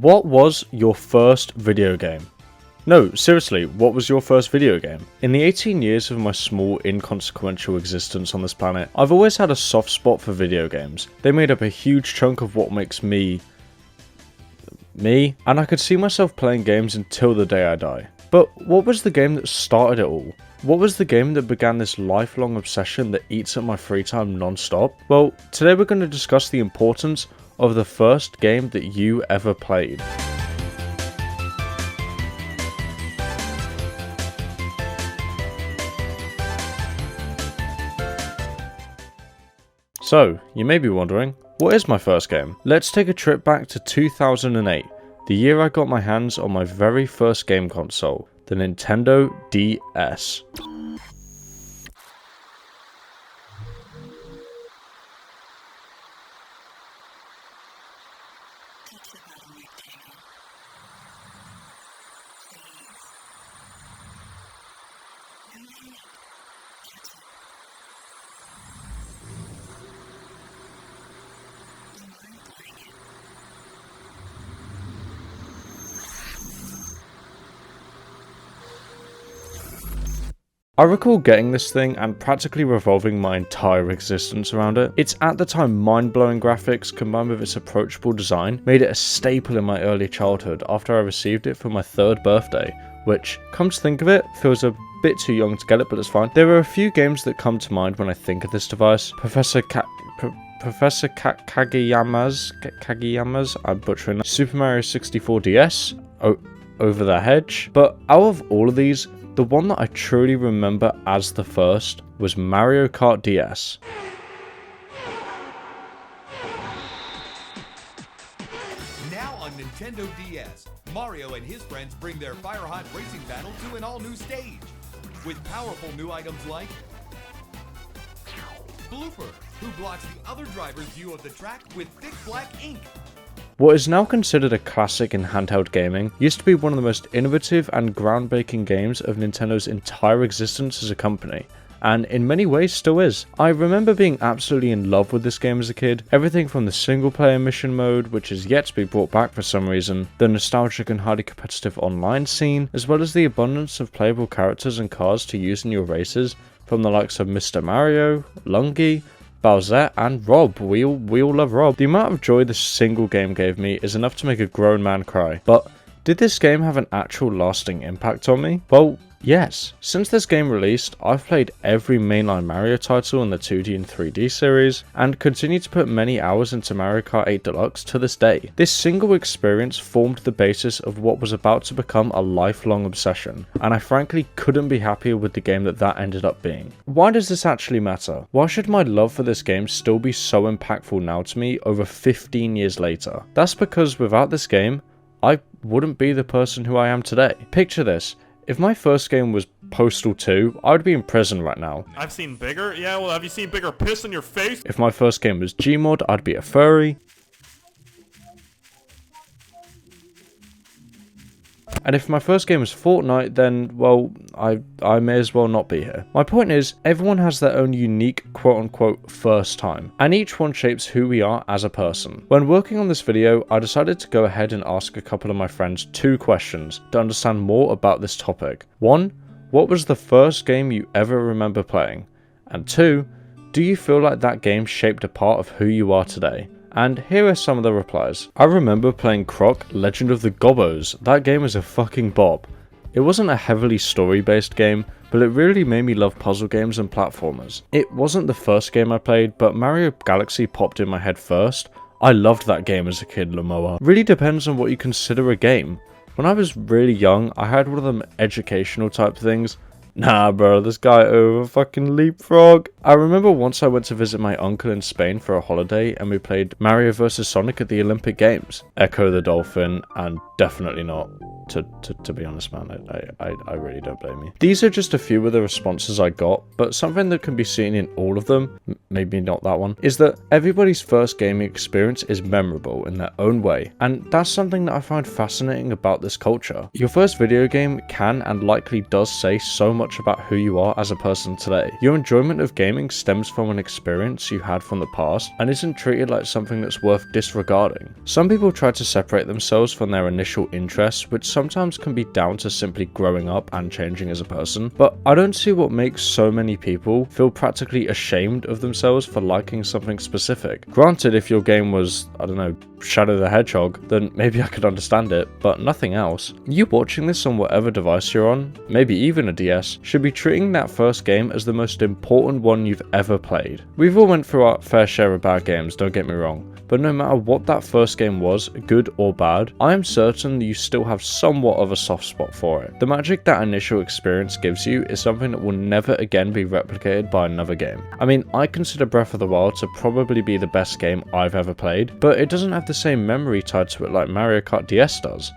What was your first video game? No, seriously, what was your first video game? In the 18 years of my small, inconsequential existence on this planet, I've always had a soft spot for video games. They made up a huge chunk of what makes me, and I could see myself playing games until the day I die. But what was the game that started it all? What was the game that began this lifelong obsession that eats at my free time non-stop? Well, today we're going to discuss the importance of the first game that you ever played. So, you may be wondering, what is my first game? Let's take a trip back to 2008, the year I got my hands on my very first game console, the Nintendo DS. I recall getting this thing and practically revolving my entire existence around it. Its at the time mind-blowing graphics combined with its approachable design made it a staple in my early childhood after I received it for my 3rd birthday, which, come to think of it, feels a bit too young to get it, but it's fine. There are a few games that come to mind when I think of this device. Professor Kageyama's, I'm butchering that, Super Mario 64 DS, Over the Hedge, but out of all of these, the one that I truly remember as the first was Mario Kart DS. Now on Nintendo DS, Mario and his friends bring their fire-hot racing battle to an all-new stage. With powerful new items like Blooper, who blocks the other driver's view of the track with thick black ink. What is now considered a classic in handheld gaming used to be one of the most innovative and groundbreaking games of Nintendo's entire existence as a company, and in many ways still is. I remember being absolutely in love with this game as a kid, everything from the single player mission mode, which is yet to be brought back for some reason, the nostalgic and highly competitive online scene, as well as the abundance of playable characters and cars to use in your races, from the likes of Mr. Mario, Lungi, Bowser, and Rob. We all love Rob. The amount of joy this single game gave me is enough to make a grown man cry. But did this game have an actual lasting impact on me? Well, yes. Since this game released, I've played every mainline Mario title in the 2D and 3D series, and continue to put many hours into Mario Kart 8 Deluxe to this day. This single experience formed the basis of what was about to become a lifelong obsession, and I frankly couldn't be happier with the game that ended up being. Why does this actually matter? Why should my love for this game still be so impactful now to me over 15 years later? That's because without this game, I wouldn't be the person who I am today. Picture this. If my first game was Postal 2, I would be in prison right now. I've seen bigger? Yeah, well, have you seen bigger piss in your face? If my first game was Gmod, I'd be a furry. And if my first game was Fortnite, then, well, I may as well not be here. My point is, everyone has their own unique quote-unquote first time, and each one shapes who we are as a person. When working on this video, I decided to go ahead and ask a couple of my friends 2 questions to understand more about this topic. 1, what was the first game you ever remember playing? And 2, do you feel like that game shaped a part of who you are today? And here are some of the replies. I remember playing Croc, Legend of the Gobbos. That game is a fucking bop. It wasn't a heavily story-based game, but it really made me love puzzle games and platformers. It wasn't the first game I played, but Mario Galaxy popped in my head first. I loved that game as a kid, Lamoa. Really depends on what you consider a game. When I was really young, I had one of them educational type things. Nah bro, this guy over fucking leapfrog. I remember once I went to visit my uncle in Spain for a holiday and we played Mario vs Sonic at the Olympic Games. Ecco the Dolphin, and definitely not. to be honest, man. I really don't blame you. These are just a few of the responses I got, but something that can be seen in all of them, maybe not that one, is that everybody's first gaming experience is memorable in their own way, and that's something that I find fascinating about this culture. Your first video game can and likely does say so much about who you are as a person today. Your enjoyment of gaming stems from an experience you had from the past and isn't treated like something that's worth disregarding. Some people try to separate themselves from their initial interests, which sometimes can be down to simply growing up and changing as a person, but I don't see what makes so many people feel practically ashamed of themselves for liking something specific. Granted, if your game was, I don't know, Shadow the Hedgehog, then maybe I could understand it, but nothing else. You watching this on whatever device you're on, maybe even a DS, should be treating that first game as the most important one you've ever played. We've all went through our fair share of bad games, don't get me wrong, but no matter what that first game was, good or bad, I am certain that you still have somewhat of a soft spot for it. The magic that initial experience gives you is something that will never again be replicated by another game. I mean, I consider Breath of the Wild to probably be the best game I've ever played, but it doesn't have the same memory tied to it like Mario Kart DS does.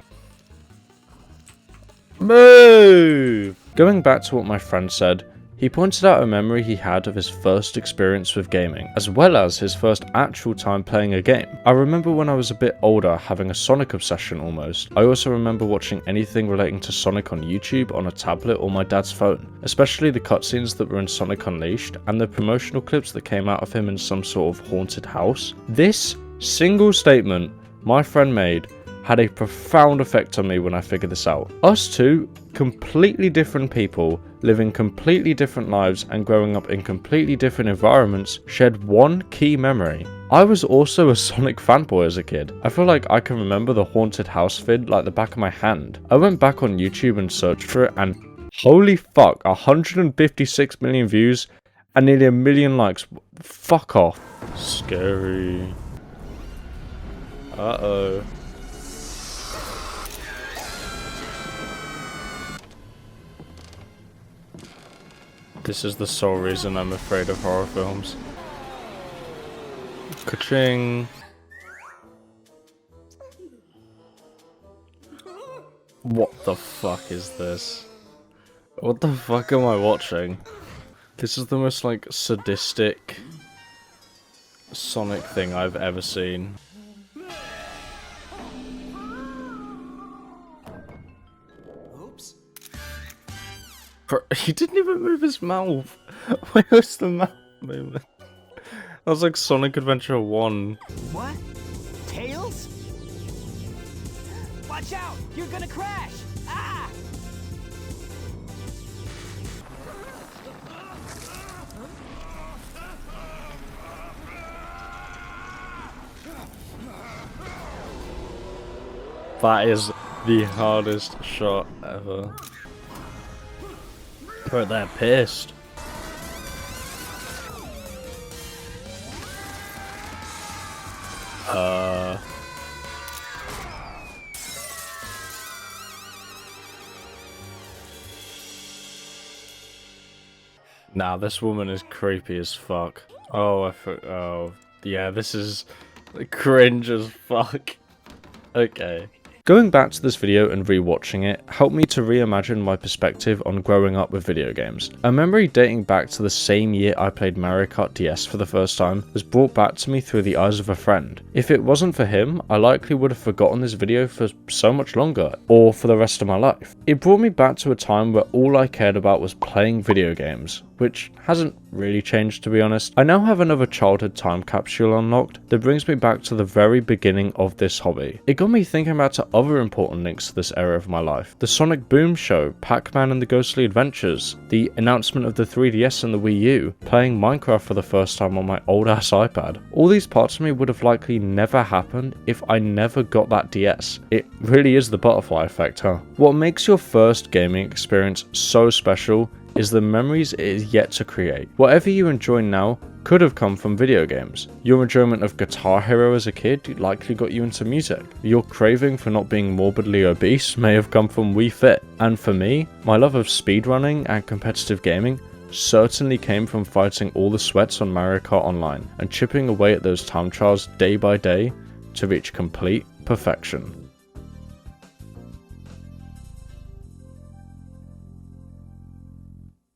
Move! Going back to what my friend said, he pointed out a memory he had of his first experience with gaming, as well as his first actual time playing a game. I remember when I was a bit older having a Sonic obsession almost. I also remember watching anything relating to Sonic on YouTube on a tablet or my dad's phone, especially the cutscenes that were in Sonic Unleashed and the promotional clips that came out of him in some sort of haunted house. This single statement my friend made had a profound effect on me when I figured this out. Us two, completely different people, living completely different lives and growing up in completely different environments, shared one key memory. I was also a Sonic fanboy as a kid. I feel like I can remember the haunted house vid like the back of my hand. I went back on YouTube and searched for it, and holy fuck, 156 million views and nearly 1 million likes. Fuck off. Scary. Uh-oh. This is the sole reason I'm afraid of horror films. Ka-ching. What the fuck is this? What the fuck am I watching? This is the most, like, sadistic Sonic thing I've ever seen. He didn't even move his mouth. Where was the mouth movement? That was like Sonic Adventure 1. What? Tails? Watch out! You're gonna crash! Ah! That is the hardest shot ever. Bro, they're pissed. Nah, this woman is creepy as fuck. Oh, oh, yeah, this is cringe as fuck. Okay. Going back to this video and rewatching it helped me to reimagine my perspective on growing up with video games. A memory dating back to the same year I played Mario Kart DS for the first time was brought back to me through the eyes of a friend. If it wasn't for him, I likely would have forgotten this video for so much longer, or for the rest of my life. It brought me back to a time where all I cared about was playing video games, which hasn't really changed, to be honest. I now have another childhood time capsule unlocked that brings me back to the very beginning of this hobby. It got me thinking about other important links to this era of my life. The Sonic Boom Show, Pac-Man and the Ghostly Adventures, the announcement of the 3DS and the Wii U, playing Minecraft for the first time on my old ass iPad. All these parts of me would have likely never happened if I never got that DS. It really is the butterfly effect, huh? What makes your first gaming experience so special is the memories it is yet to create. Whatever you enjoy now could have come from video games. Your enjoyment of Guitar Hero as a kid likely got you into music. Your craving for not being morbidly obese may have come from Wii Fit. And for me, my love of speedrunning and competitive gaming certainly came from fighting all the sweats on Mario Kart Online and chipping away at those time trials day by day to reach complete perfection.